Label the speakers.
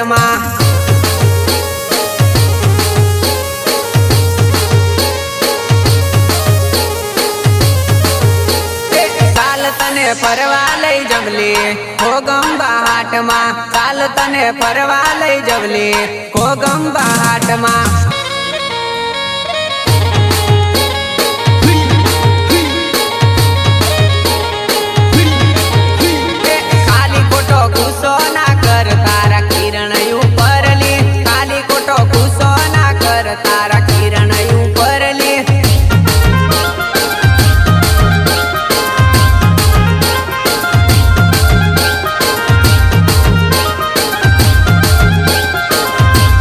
Speaker 1: हाटમાં तने फरवा लई जबली कोगंबा हाट में काल तने फरवा लई जबली कोगंबा हाट में।